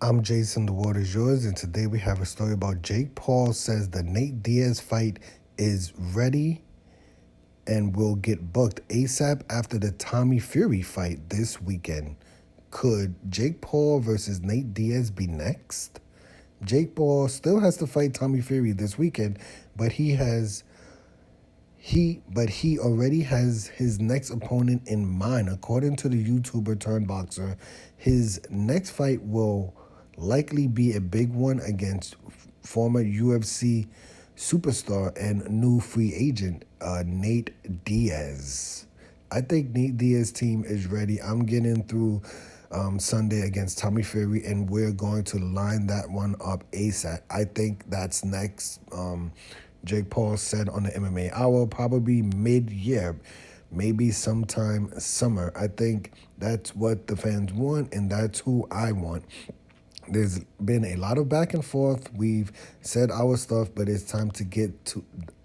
I'm Jason, the world is yours, and today we have a story about Jake Paul says the Nate Diaz fight is ready and will get booked ASAP after the Tommy Fury fight this weekend. Could Jake Paul versus Nate Diaz be next? Jake Paul still has to fight Tommy Fury this weekend, but he already has his next opponent in mind. According to the YouTuber turned boxer, his next fight will likely be a big one against former UFC superstar and new free agent Nate Diaz. I think Nate Diaz's team is ready. I'm getting through Sunday against Tommy Fury, and we're going to line that one up ASAP. I think that's next. Jake Paul said on the MMA Hour, probably mid-year, maybe sometime summer. I think that's what the fans want, and that's who I want. There's been a lot of back and forth. We've said our stuff, but it's time to get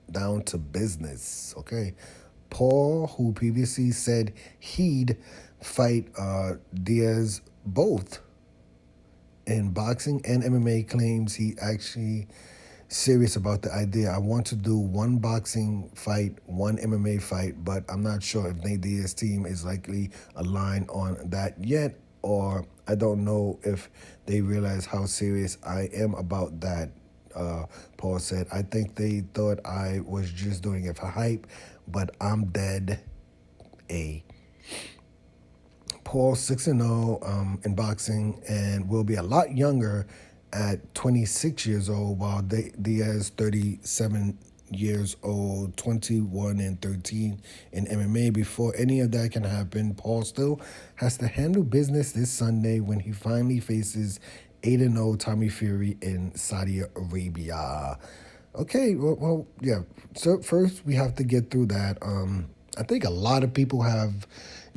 down to business. Okay, Paul, who previously said he'd fight Diaz both in boxing and MMA, claims he actually serious about the idea. I want to do one boxing fight, one MMA fight, but I'm not sure if Nate Diaz's team is likely aligned on that yet, or I don't know if they realize how serious I am about that. Paul said, I think they thought I was just doing it for hype, but I'm dead. Paul 6-0 in boxing and will be a lot younger at 26 years old, while Diaz 37 years old, 21-13 in MMA. Before any of that can happen, Paul still has to handle business this Sunday when he finally faces 8-0 Tommy Fury in Saudi Arabia. Okay, yeah. So first we have to get through that. I think a lot of people have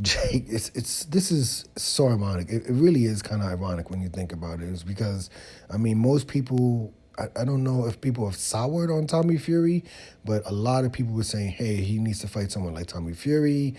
Jake. This is so ironic. It really is kind of ironic when you think about it. It's because, I mean, most people. I don't know if people have soured on Tommy Fury, but a lot of people were saying, hey, he needs to fight someone like Tommy Fury.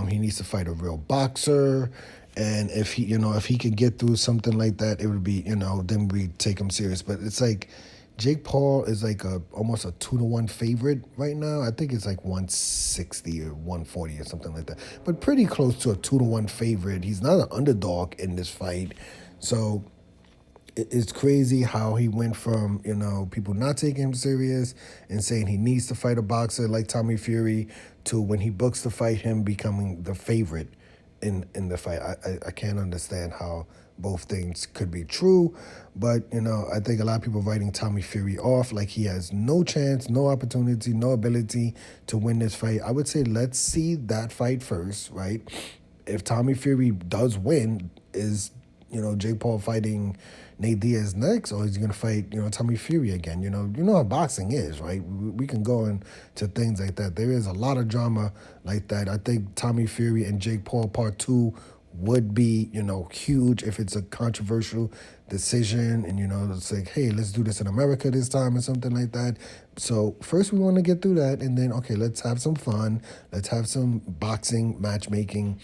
He needs to fight a real boxer. And if he could get through something like that, it would be, then we take him serious. But it's like Jake Paul is like almost a 2-1 favorite right now. I think it's like 160 or 140 or something like that. But pretty close to a 2-1 favorite. He's not an underdog in this fight. So it's crazy how he went from, people not taking him serious and saying he needs to fight a boxer like Tommy Fury to when he books to fight him becoming the favorite in the fight. I can't understand how both things could be true, but I think a lot of people are writing Tommy Fury off like he has no chance, no opportunity, no ability to win this fight. I would say let's see that fight first, right? If Tommy Fury does win, is Jake Paul fighting Nate Diaz next, or is he going to fight, Tommy Fury again? You know how boxing is, right? We can go into things like that. There is a lot of drama like that. I think Tommy Fury and Jake Paul Part 2 would be, huge if it's a controversial decision and, it's like, hey, let's do this in America this time or something like that. So first we want to get through that, and then, okay, let's have some fun. Let's have some boxing matchmaking.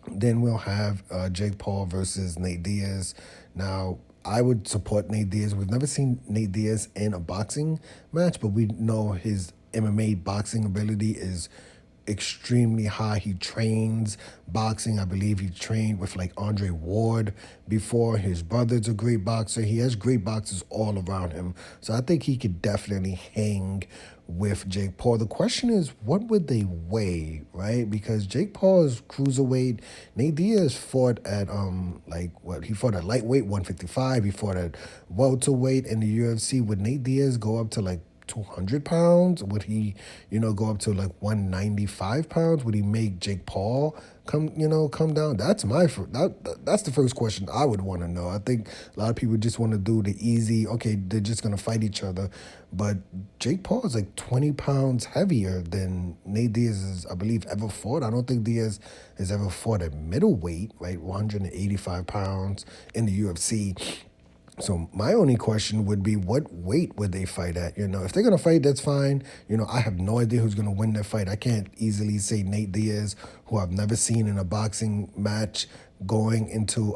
Then we'll have Jake Paul versus Nate Diaz. Now, I would support Nate Diaz. We've never seen Nate Diaz in a boxing match, but we know his MMA boxing ability is extremely high. He trains boxing. I believe he trained with like Andre Ward before. His brother's a great boxer. He has great boxers all around him. So I think he could definitely hang with Jake Paul. The question is, what would they weigh, right? Because Jake Paul is cruiserweight. Nate Diaz fought at he fought at lightweight 155. He fought at welterweight in the UFC. Would Nate Diaz go up to like 200 pounds? Would he, go up to like 195 pounds? Would he make Jake Paul come down? That's that's the first question I would want to know. I think a lot of people just want to do the easy, okay, they're just going to fight each other. But Jake Paul is like 20 pounds heavier than Nate Diaz has, I believe, ever fought. I don't think Diaz has ever fought at middleweight, right? 185 pounds in the UFC. So my only question would be, what weight would they fight at? If they're gonna fight, that's fine. I have no idea who's gonna win that fight. I can't easily say Nate Diaz, who I've never seen in a boxing match, going into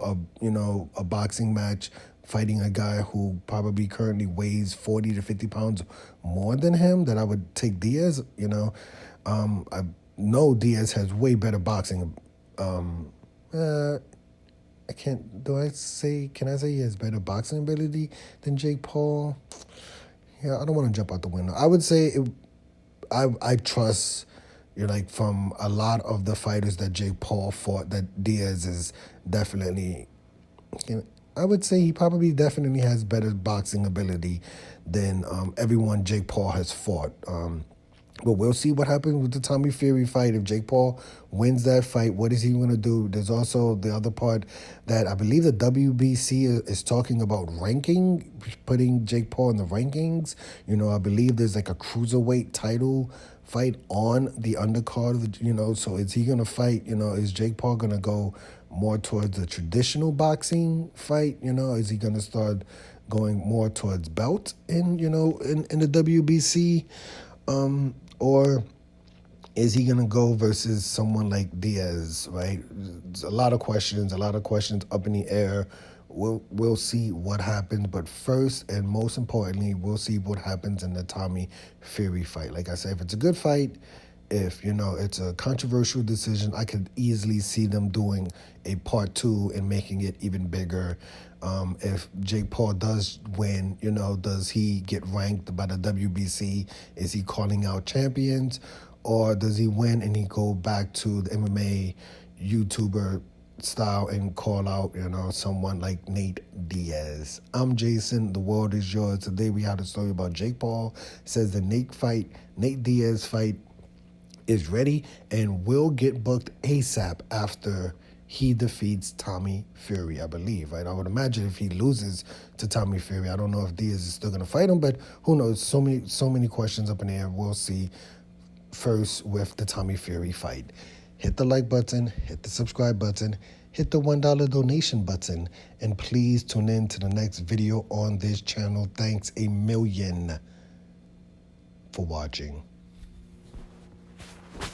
a boxing match fighting a guy who probably currently weighs 40 to 50 pounds more than him. That I would take Diaz. I know Diaz has way better boxing. I can't. Do I say? Can I say he has better boxing ability than Jake Paul? Yeah, I don't want to jump out the window. I would say I trust. Like, from a lot of the fighters that Jake Paul fought, that Diaz is definitely. I would say he probably definitely has better boxing ability than everyone Jake Paul has fought. But we'll see what happens with the Tommy Fury fight. If Jake Paul wins that fight, what is he going to do? There's also the other part that I believe the WBC is talking about ranking, putting Jake Paul in the rankings. I believe there's like a cruiserweight title fight on the undercard. So is he going to fight? Is Jake Paul going to go more towards the traditional boxing fight? Is he going to start going more towards belt in the WBC? Or is he gonna go versus someone like Diaz? Right? There's a lot of questions up in the air. We'll see what happens, but first and most importantly, we'll see what happens in the Tommy Fury fight. Like I said, if it's a good fight, if it's a controversial decision, I could easily see them doing a part 2 and making it even bigger. If Jake Paul does win, does he get ranked by the WBC? Is he calling out champions? Or does he win and he go back to the MMA YouTuber style and call out, someone like Nate Diaz? I'm Jason. The world is yours. Today we had a story about Jake Paul. Says the Nate Diaz fight is ready and will get booked ASAP after he defeats Tommy Fury, I believe, right? I would imagine if he loses to Tommy Fury, I don't know if Diaz is still going to fight him, but who knows? So many questions up in the air. We'll see. First with the Tommy Fury fight. Hit the like button, hit the subscribe button, hit the $1 donation button, and please tune in to the next video on this channel. Thanks a million for watching.